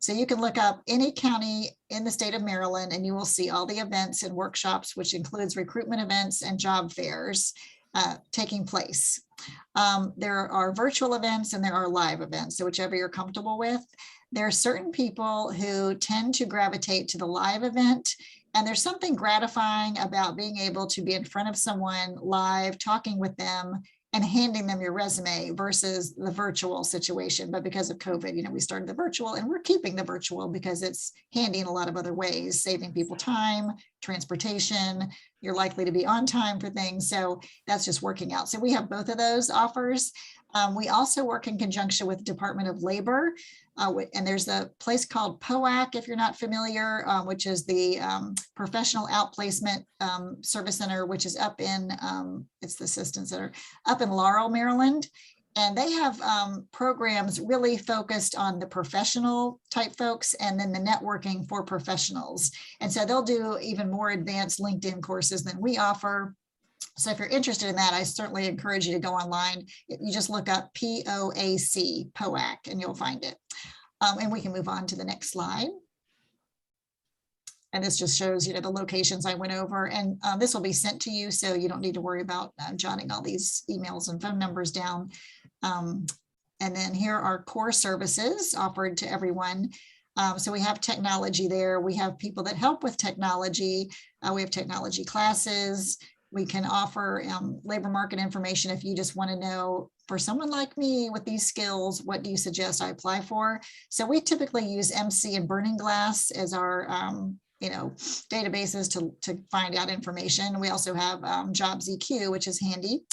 So you can look up any county in the state of Maryland and you will see all the events and workshops, which includes recruitment events and job fairs taking place. There are virtual events and there are live events, so whichever you're comfortable with. There are certain people who tend to gravitate to the live event, and there's something gratifying about being able to be in front of someone live, talking with them and handing them your resume versus the virtual situation. But because of COVID, we started the virtual and we're keeping the virtual because it's handy in a lot of other ways, saving people time, transportation, you're likely to be on time for things. So that's just working out. So we have both of those offers. We also work in conjunction with the Department of Labor, and there's a place called POAC, if you're not familiar, which is the Professional Outplacement Service Center, which is up in, it's the Assistance Center, up in Laurel, Maryland. And they have programs really focused on the professional type folks and then the networking for professionals. And so they'll do even more advanced LinkedIn courses than we offer. So if you're interested in that, I certainly encourage you to go online. You just look up POAC, POAC, and you'll find it. And we can move on to the next slide. And this just shows, the locations I went over, and this will be sent to you, so you don't need to worry about jotting all these emails and phone numbers down. And then here are core services offered to everyone. So we have technology there. We have people that help with technology. We have technology classes. We can offer labor market information if you just want to know, for someone like me with these skills, what do you suggest I apply for? So we typically use MC and Burning Glass as our databases to find out information. We also have Jobs EQ, which is handy.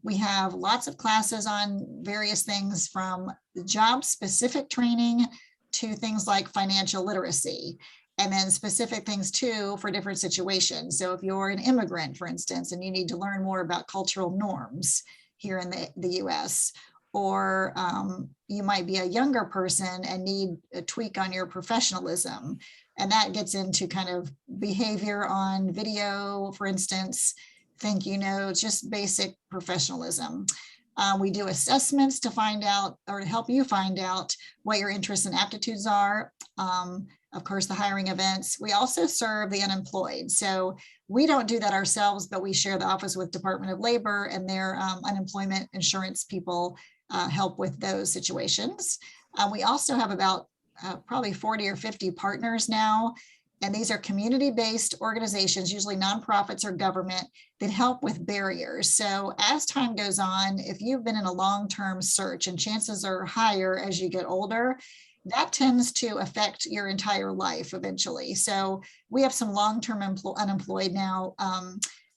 We have lots of classes on various things, from job-specific training to things like financial literacy, and then specific things too for different situations. So if you're an immigrant, for instance, and you need to learn more about cultural norms here in the US, or you might be a younger person and need a tweak on your professionalism. And that gets into kind of behavior on video, for instance, just basic professionalism. We do assessments to find out, or to help you find out, what your interests and aptitudes are. Of course, the hiring events. We also serve the unemployed. So we don't do that ourselves, but we share the office with Department of Labor, and their unemployment insurance people help with those situations. We also have about probably 40 or 50 partners now. And these are community-based organizations, usually nonprofits or government, that help with barriers. So as time goes on, if you've been in a long-term search, and chances are higher as you get older, that tends to affect your entire life eventually. So we have some long-term unemployed now,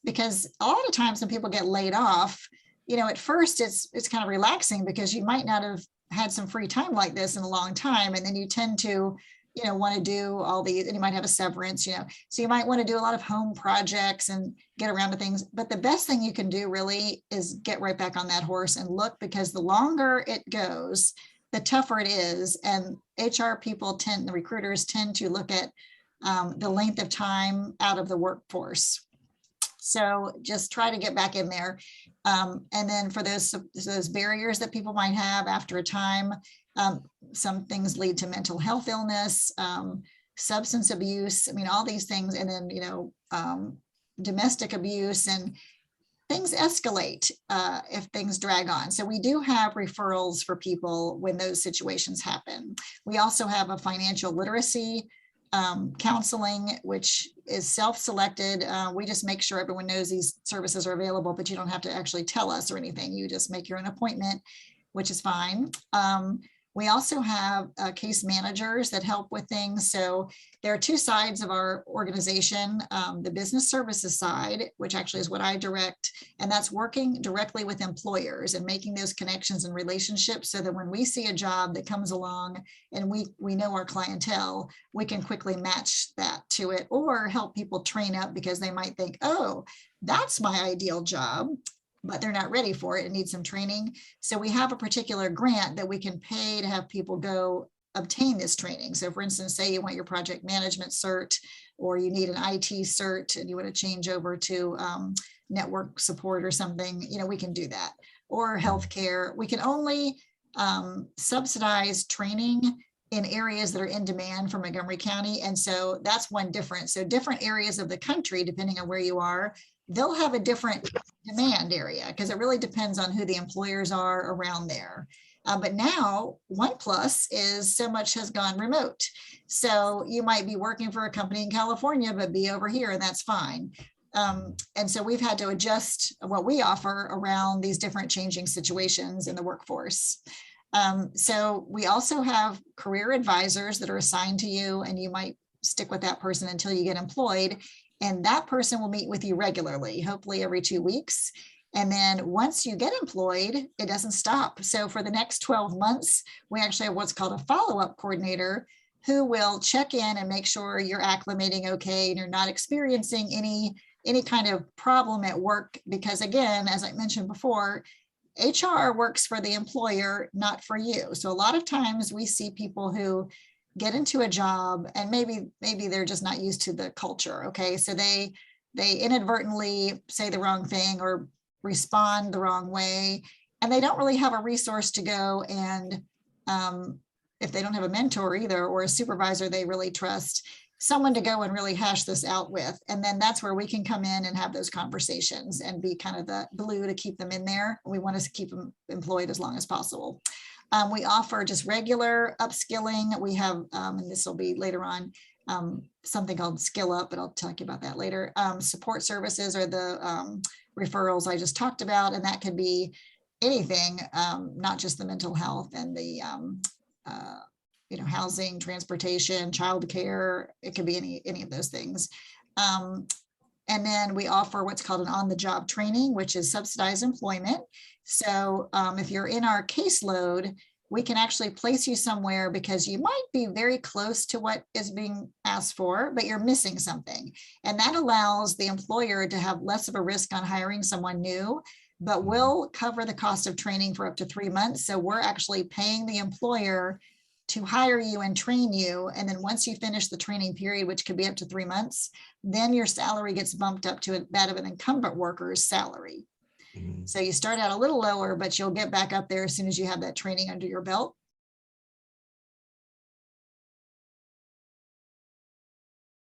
because a lot of times when people get laid off, at first it's kind of relaxing because you might not have had some free time like this in a long time. And then you tend to want to do all these, and you might have a severance, so you might want to do a lot of home projects and get around to things. But the best thing you can do really is get right back on that horse and look, because the longer it goes, the tougher it is. And HR people the recruiters tend to look at the length of time out of the workforce. So just try to get back in there. And then for those barriers that people might have after a time, some things lead to mental health illness, substance abuse, all these things. And then, domestic abuse, and things escalate if things drag on. So we do have referrals for people when those situations happen. We also have a financial literacy counseling, which is self-selected. We just make sure everyone knows these services are available, but you don't have to actually tell us or anything. You just make your own appointment, which is fine. We also have case managers that help with things. So there are two sides of our organization, the business services side, which actually is what I direct, and that's working directly with employers and making those connections and relationships so that when we see a job that comes along and we know our clientele, we can quickly match that to it, or help people train up because they might think, oh, that's my ideal job, but they're not ready for it and need some training. So we have a particular grant that we can pay to have people go obtain this training. So for instance, say you want your project management cert, or you need an IT cert and you want to change over to network support or something, we can do that. Or healthcare. We can only subsidize training in areas that are in demand for Montgomery County. And so that's one difference. So different areas of the country, depending on where you are, they'll have a different demand area because it really depends on who the employers are around there. But now one plus is so much has gone remote. So you might be working for a company in California, but be over here, and that's fine. And so we've had to adjust what we offer around these different changing situations in the workforce. So we also have career advisors that are assigned to you, and you might stick with that person until you get employed. And that person will meet with you regularly, hopefully every 2 weeks. And then once you get employed, it doesn't stop. So for the next 12 months, we actually have what's called a follow-up coordinator who will check in and make sure you're acclimating okay and you're not experiencing any kind of problem at work. Because again, as I mentioned before, HR works for the employer, not for you. So a lot of times we see people who get into a job and maybe they're just not used to the culture. Okay, so they inadvertently say the wrong thing or respond the wrong way, and they don't really have a resource to go and if they don't have a mentor either or a supervisor they really trust, someone to go and really hash this out with. And then that's where we can come in and have those conversations and be kind of the glue to keep them in there. We want to keep them employed as long as possible. We offer just regular upskilling. We have, and this will be later on, something called Skill Up, but I'll talk to you about that later. Support services are the referrals I just talked about, and that could be anything, not just the mental health and the housing, transportation, childcare. It could be any of those things. And then we offer what's called an on-the-job training, which is subsidized employment. So if you're in our caseload, we can actually place you somewhere because you might be very close to what is being asked for, but you're missing something. And that allows the employer to have less of a risk on hiring someone new, but will cover the cost of training for up to 3 months. So we're actually paying the employer to hire you and train you. And then once you finish the training period, which could be up to 3 months, then your salary gets bumped up to that of an incumbent worker's salary. So you start out a little lower, but you'll get back up there as soon as you have that training under your belt.